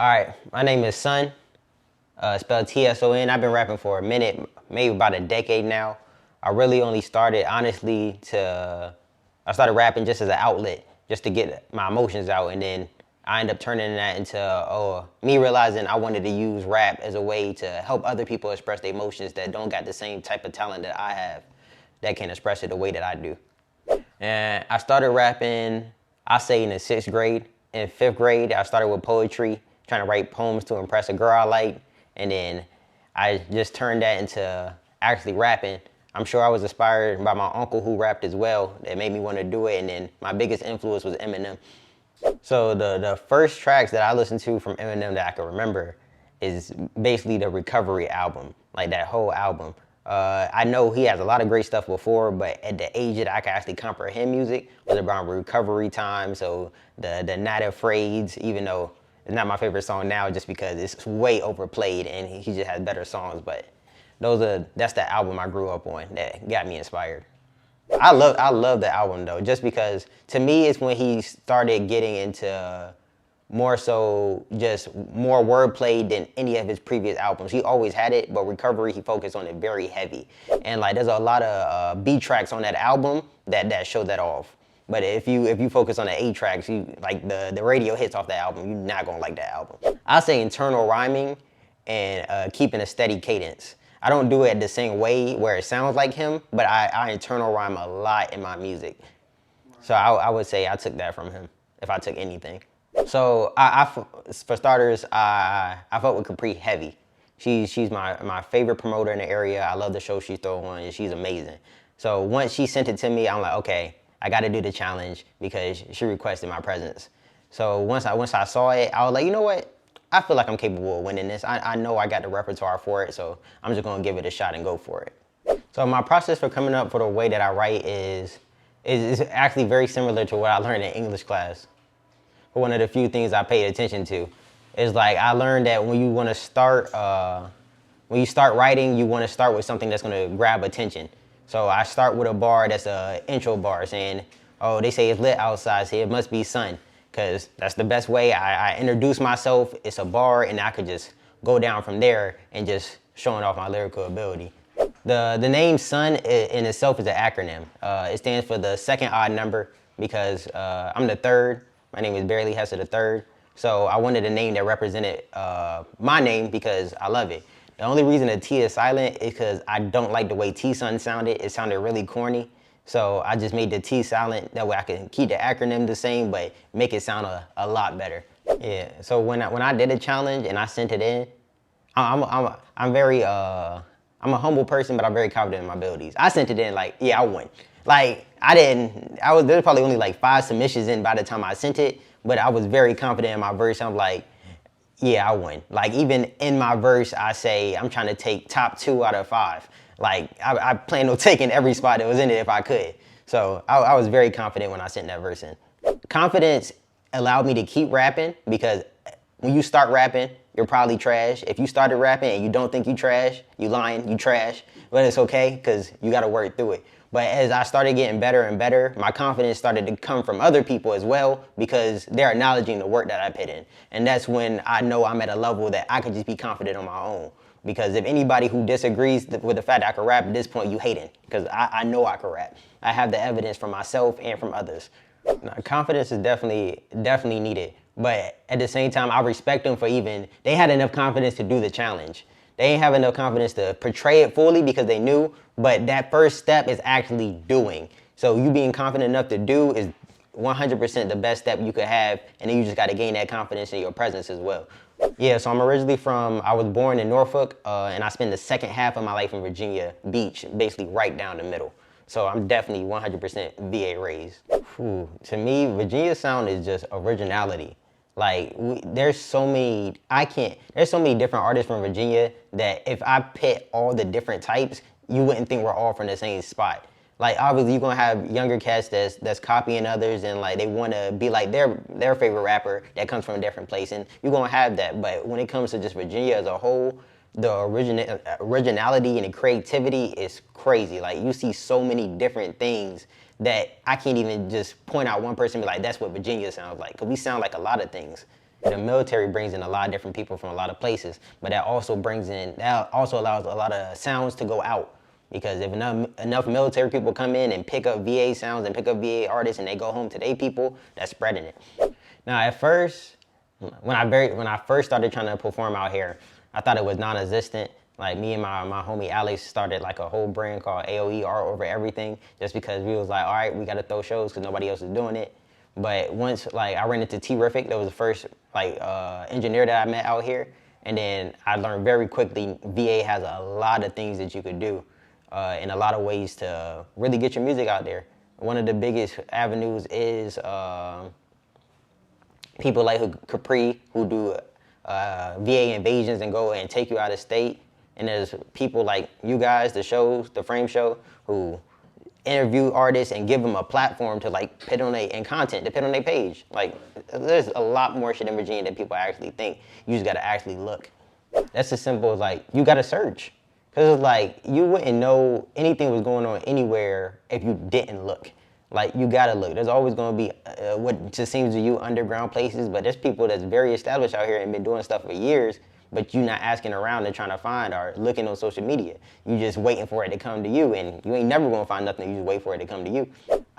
All right, my name is Tson, spelled Tson. I've been rapping for a minute, maybe about a decade now. I really only started, honestly, I started rapping just as an outlet, just to get my emotions out, and then I ended up turning that into me realizing I wanted to use rap as a way to help other people express their emotions that don't got the same type of talent that I have, that can express it the way that I do. And I started rapping, I say in the 6th grade. In 5th grade, I started with poetry, trying to write poems to impress a girl I liked. And then I just turned that into actually rapping. I'm sure I was inspired by my uncle who rapped as well. That made me want to do it. And then my biggest influence was Eminem. So the first tracks that I listened to from Eminem that I can remember is basically the Recovery album, like that whole album. I know he has a lot of great stuff before, but at the age that I could actually comprehend music was around Recovery time. So the Not Afraid, even though it's not my favorite song now, just because it's way overplayed and he just has better songs. But that's the album I grew up on that got me inspired. I love the album though, just because to me it's when he started getting into more so just more wordplay than any of his previous albums. He always had it, but Recovery he focused on it very heavy, and like there's a lot of B tracks on that album that show that off. But if you focus on the A tracks, you like the radio hits off that album, you're not gonna like that album. I say internal rhyming and keeping a steady cadence. I don't do it the same way where it sounds like him, but I internal rhyme a lot in my music. So I would say I took that from him, if I took anything. So for starters, I fuck with Capri heavy. She's my favorite promoter in the area. I love the show she's throwing on, and she's amazing. So once she sent it to me, I'm like, okay, I got to do the challenge because she requested my presence. So once I saw it, I was like, you know what? I feel like I'm capable of winning this. I know I got the repertoire for it, so I'm just gonna give it a shot and go for it. So my process for coming up for the way that I write is actually very similar to what I learned in English class. One of the few things I paid attention to is like I learned that when you want to start, when you start writing, you want to start with something that's gonna grab attention. So I start with a bar that's a intro bar saying, oh, they say it's lit outside, so it must be sun. Because that's the best way. I introduce myself, it's a bar, and I could just go down from there and just showing off my lyrical ability. The name Tson in itself is an acronym. It stands for the second odd number because I'm the third. My name is Barely Hester the third. So I wanted a name that represented my name because I love it. The only reason the T is silent is because I don't like the way Tson sounded. It sounded really corny. So I just made the T silent, that way I can keep the acronym the same, but make it sound a lot better. Yeah, so when I did a challenge and I sent it in, I'm a humble person, but I'm very confident in my abilities. I sent it in like, yeah, I won. Like, there's probably only like 5 submissions in by the time I sent it, but I was very confident in my verse. I'm like, yeah, I won. Like, even in my verse, I say I'm trying to take top 2 out of 5. Like, I plan on taking every spot that was in it if I could. So I was very confident when I sent that verse in. Confidence allowed me to keep rapping because when you start rapping, you're probably trash. If you started rapping and you don't think you trash, you lying, you trash. But it's okay because you got to work through it. But as I started getting better and better, my confidence started to come from other people as well because they're acknowledging the work that I put in. And that's when I know I'm at a level that I could just be confident on my own. Because if anybody who disagrees with the fact that I can rap at this point, you hating. Because I know I can rap. I have the evidence from myself and from others. Now, confidence is definitely needed. But at the same time, I respect them for they had enough confidence to do the challenge. They ain't have enough confidence to portray it fully because they knew, but that first step is actually doing. So you being confident enough to do is 100% the best step you could have, and then you just got to gain that confidence in your presence as well. Yeah, so I was born in Norfolk, and I spent the second half of my life in Virginia Beach, basically right down the middle. So I'm definitely 100% VA raised. To me, Virginia sound is just originality. Like, there's so many different artists from Virginia that if I pit all the different types, you wouldn't think we're all from the same spot. Like, obviously, you're gonna have younger cats that's copying others and like they wanna be like their favorite rapper that comes from a different place, and you're gonna have that. But when it comes to just Virginia as a whole, the originality and the creativity is crazy. Like, you see so many different things that I can't even just point out one person and be like, that's what Virginia sounds like. Because we sound like a lot of things. The military brings in a lot of different people from a lot of places, but that also allows a lot of sounds to go out. Because if enough military people come in and pick up VA sounds and pick up VA artists and they go home to their people, that's spreading it. Now, at first, when I first started trying to perform out here, I thought it was non-existent. Like me and my homie Alex started like a whole brand called AOE, Art Over Everything, just because we was like, all right, we got to throw shows because nobody else is doing it. But once like I ran into Terrific, that was the first like engineer that I met out here, and then I learned very quickly VA has a lot of things that you could do, in a lot of ways to really get your music out there. One of the biggest avenues is people like Capri who do VA invasions and go and take you out of state. And there's people like you guys, the Frame Show, who interview artists and give them a platform to like put on and content to put on their page. Like there's a lot more shit in Virginia than people actually think. You just gotta actually look. That's as simple as like you gotta search. Cause it's like you wouldn't know anything was going on anywhere if you didn't look. Like you gotta look. There's always gonna be what just seems to you underground places, but there's people that's very established out here and been doing stuff for years, but you not asking around and trying to find or looking on social media. You just waiting for it to come to you, and you ain't never gonna find nothing. You just wait for it to come to you.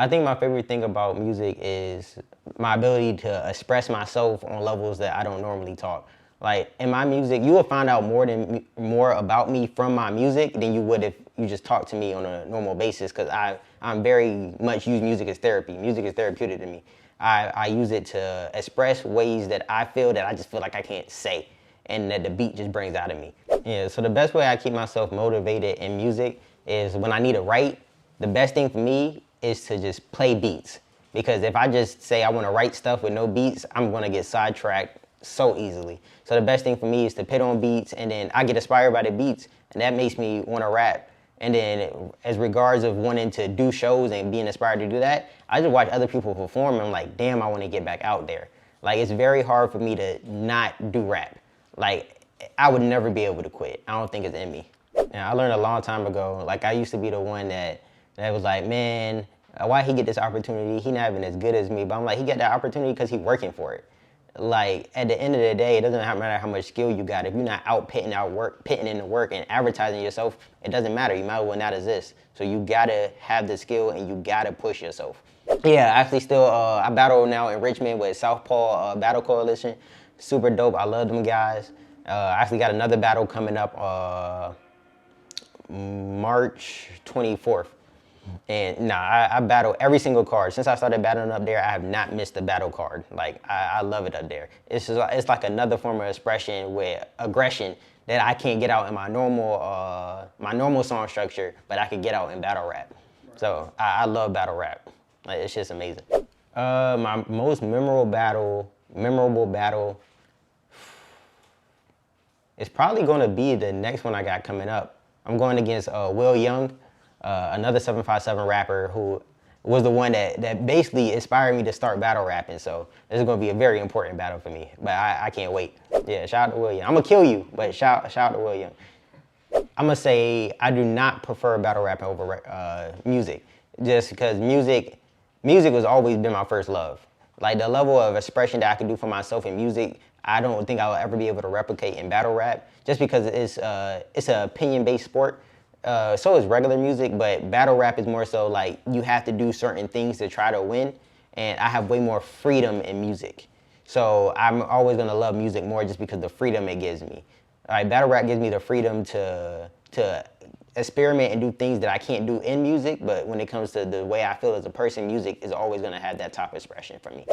I think my favorite thing about music is my ability to express myself on levels that I don't normally talk. Like in my music, you will find out more about me from my music than you would if you just talked to me on a normal basis. Cause I'm very much use music as therapy. Music is therapeutic to me. I use it to express ways that I just feel like I can't say, and that the beat just brings out of me. Yeah, so the best way I keep myself motivated in music is when I need to write, the best thing for me is to just play beats. Because if I just say I wanna write stuff with no beats, I'm gonna get sidetracked so easily. So the best thing for me is to put on beats, and then I get inspired by the beats, and that makes me wanna rap. And then as regards of wanting to do shows and being inspired to do that, I just watch other people perform and I'm like, damn, I wanna get back out there. Like it's very hard for me to not do rap. Like I would never be able to quit. I don't think it's in me. Now, I learned a long time ago, like I used to be the one that was like, man, why he get this opportunity? He not even as good as me. But I'm like, he got that opportunity because he working for it. Like at the end of the day, it doesn't matter how much skill you got. If you're not out putting in the work and advertising yourself, it doesn't matter. You might as well not exist. So you gotta have the skill and you gotta push yourself. Yeah, actually still, I battle now in Richmond with Southpaw Battle Coalition. Super dope. I love them guys. I actually got another battle coming up March 24th. And I battle every single card. Since I started battling up there, I have not missed a battle card. Like I love it up there. It's like another form of expression with aggression that I can't get out in my normal song structure, but I could get out in battle rap. So I love battle rap. Like it's just amazing. My most memorable battle. It's probably going to be the next one I got coming up. I'm going against Will Young. Another 757 rapper who was the one that basically inspired me to start battle rapping. So this is going to be a very important battle for me. But I can't wait. Yeah, shout out to Will Young. I'm going to kill you, but shout out to Will Young. I'm going to say I do not prefer battle rapping over music. Just because music has always been my first love. Like the level of expression that I can do for myself in music, I don't think I'll ever be able to replicate in battle rap. Just because it's an opinion-based sport. So is regular music, but battle rap is more so like you have to do certain things to try to win, and I have way more freedom in music. So I'm always gonna love music more just because of the freedom it gives me. All right, battle rap gives me the freedom to experiment and do things that I can't do in music, but when it comes to the way I feel as a person, music is always gonna have that top expression for me.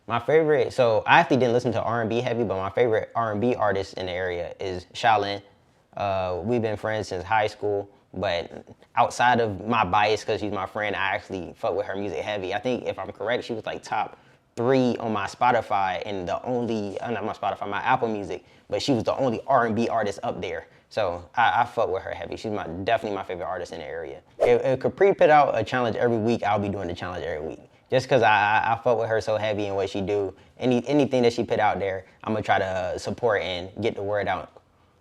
My favorite, so I actually didn't listen to R&B heavy, but my favorite R&B artist in the area is Shaolin. We've been friends since high school, but outside of my bias, because she's my friend, I actually fuck with her music heavy. I think if I'm correct, she was like top 3 on my Spotify and the only, not my Spotify, my Apple Music, but she was the only R&B artist up there. So I fuck with her heavy. She's definitely my favorite artist in the area. If Capri put out a challenge every week, I'll be doing the challenge every week. Just because I fuck with her so heavy in what she do. Anything that she put out there, I'm going to try to support and get the word out.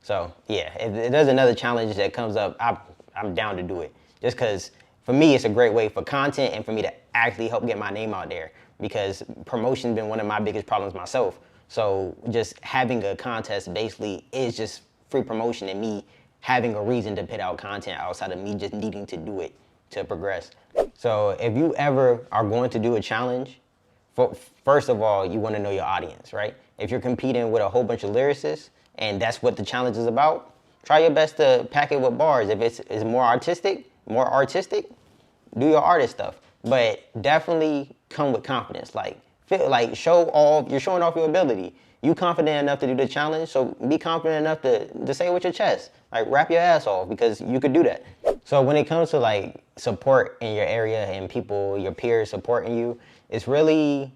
So yeah, if there's another challenge that comes up, I'm down to do it. Just because for me, it's a great way for content and for me to actually help get my name out there, because promotion's been one of my biggest problems myself. So just having a contest basically is just free promotion and me having a reason to put out content outside of me just needing to do it to progress. So if you ever are going to do a challenge, first of all, you want to know your audience, right? If you're competing with a whole bunch of lyricists and that's what the challenge is about, try your best to pack it with bars. If it's more artistic, do your artist stuff. But definitely come with confidence. Like you're showing off your ability. You confident enough to do the challenge, so be confident enough to say it with your chest. Like rap your ass off because you could do that. So when it comes to like support in your area and people, your peers supporting you, it's really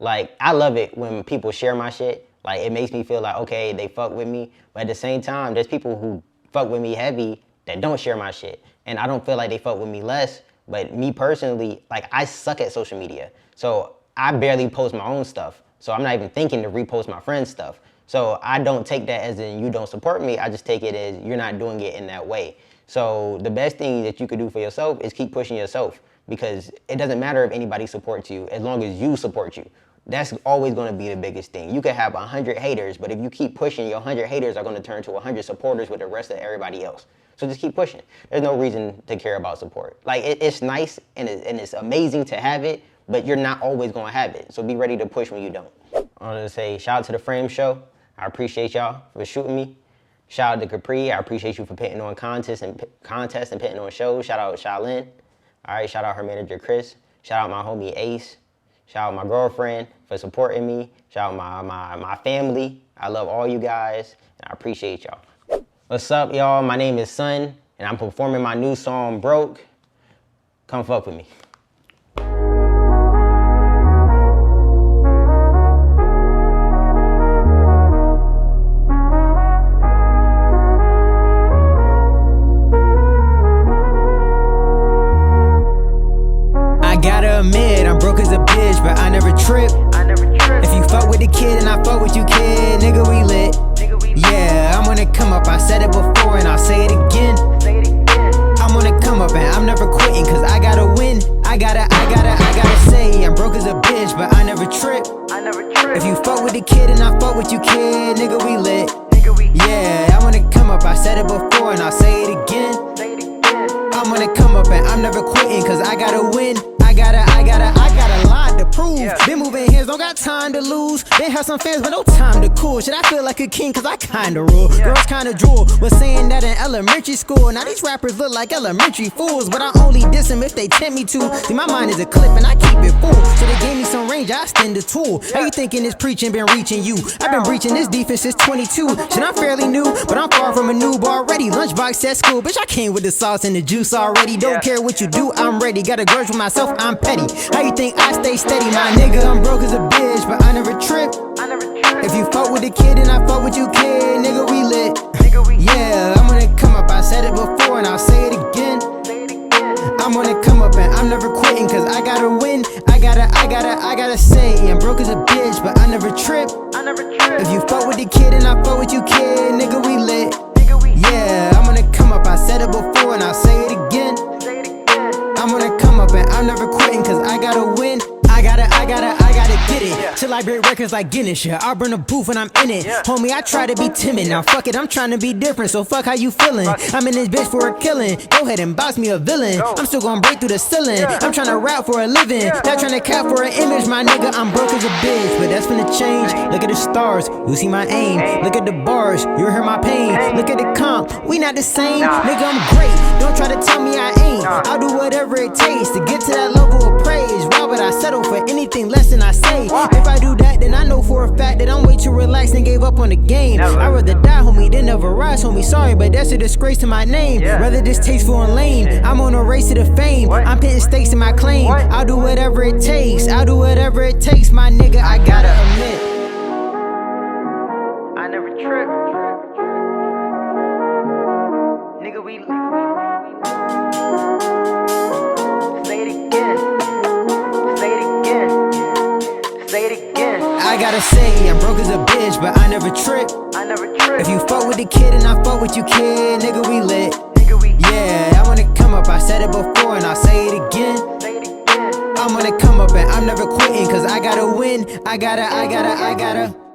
like, I love it when people share my shit. Like it makes me feel like, okay, they fuck with me. But at the same time, there's people who fuck with me heavy that don't share my shit. And I don't feel like they fuck with me less. But me personally, like I suck at social media. So I barely post my own stuff. So I'm not even thinking to repost my friend's stuff. So I don't take that as in you don't support me. I just take it as you're not doing it in that way. So the best thing that you could do for yourself is keep pushing yourself, because it doesn't matter if anybody supports you as long as you support you. That's always going to be the biggest thing. You could have 100 haters, but if you keep pushing, your 100 haters are going to turn to 100 supporters with the rest of everybody else. So just keep pushing. There's no reason to care about support. Like it's nice and it's amazing to have it, but you're not always going to have it. So be ready to push when you don't. I want to say shout out to the Frame Show. I appreciate y'all for shooting me. Shout out to Capri. I appreciate you for putting on contests and putting on shows. Shout out Shaolin. All right, shout out her manager Chris. Shout out my homie Ace. Shout out my girlfriend for supporting me. Shout out my family. I love all you guys, and I appreciate y'all. What's up, y'all? My name is Tson, and I'm performing my new song, Broke. Come fuck with me. Gotta admit, I'm broke as a bitch, but I never trip. If you fuck with the kid and I fuck with you, kid, nigga, we lit. Yeah, I'm gonna come up, I said it before and I'll say it again. I'm gonna come up and I'm never quitting, cause I gotta win. I gotta say, I'm broke as a bitch, but I never trip. If you fuck with the kid and I fuck with you, kid, nigga, we lit. Yeah, I'm gonna come up, I said it before and I'll say it again. I'm gonna come up and I'm never quitting, cause I gotta win. I got a lot to prove. Been moving hands, don't got time to lose. Been have some fans, but no time to cool. Should I feel like a king, cause I kinda rule. Girls kinda drool, was saying that in elementary school. Now these rappers look like elementary fools, but I only diss them if they tempt me to. See, my mind is a clip and I keep it full. So they gave me some range, I extend the tool. How you thinking this preaching been reaching you? I've been breaching this defense since 22. Shit, I'm fairly new, but I'm far from a noob already. Lunchbox at school, bitch, I came with the sauce and the juice already. Don't care what you do, I'm ready. Got a grudge with myself, I'm petty. How you think I stay steady? My nigga, I'm broke as a bitch, but I never trip. If you fuck with the kid and I fuck with you, kid, nigga, we lit. Yeah, I'm gonna come up, I said it before and I'll say it again. I'm gonna come up and I'm never quitting, cause I gotta win. I gotta say, I'm broke as a bitch, but I never trip. If you fuck with the kid and I fuck with you, kid, nigga, we lit. Yeah, I'm gonna come up, I said it before and I'll say it again. I'm gonna come up and I'm never quitting, cause I gotta win. I gotta get it. Till I break records like Guinness, yeah. I'll burn a booth when I'm in it. Homie, I try to be timid. Now fuck it, I'm trying to be different. So fuck how you feeling. I'm in this bitch for a killing. Go ahead and box me a villain. I'm still gonna break through the ceiling. I'm trying to rap for a living. Not trying to cap for an image, my nigga. I'm broke as a bitch, but that's finna change. Look at the stars, you see my aim. Look at the bars, you hear my pain. Look at the comp, we not the same. Nigga, I'm great, don't try to tell me I ain't. I'll do whatever it takes to get to that level of praise. Why would I settle for anything less than I say? If I do that, then I know for a fact that I'm way too relaxed and gave up on the game. I'd rather die, homie, than never rise, homie. Sorry, but that's a disgrace to my name. Rather distasteful and lame. I'm on a race to the fame. I'm putting stakes in my claim. I'll do whatever it takes. I'll do whatever it takes, my nigga. I gotta admit, I never trip. Nigga, we say it again. Say it again. Say it again. I gotta say, I'm broke as a bitch, but I never trip. If you fuck with the kid and I fuck with you, kid, nigga, we lit. Yeah, I wanna come up, I said it before and I'll say it again. I'm I'm on the come up and I'm never quitting, cause I gotta win. I gotta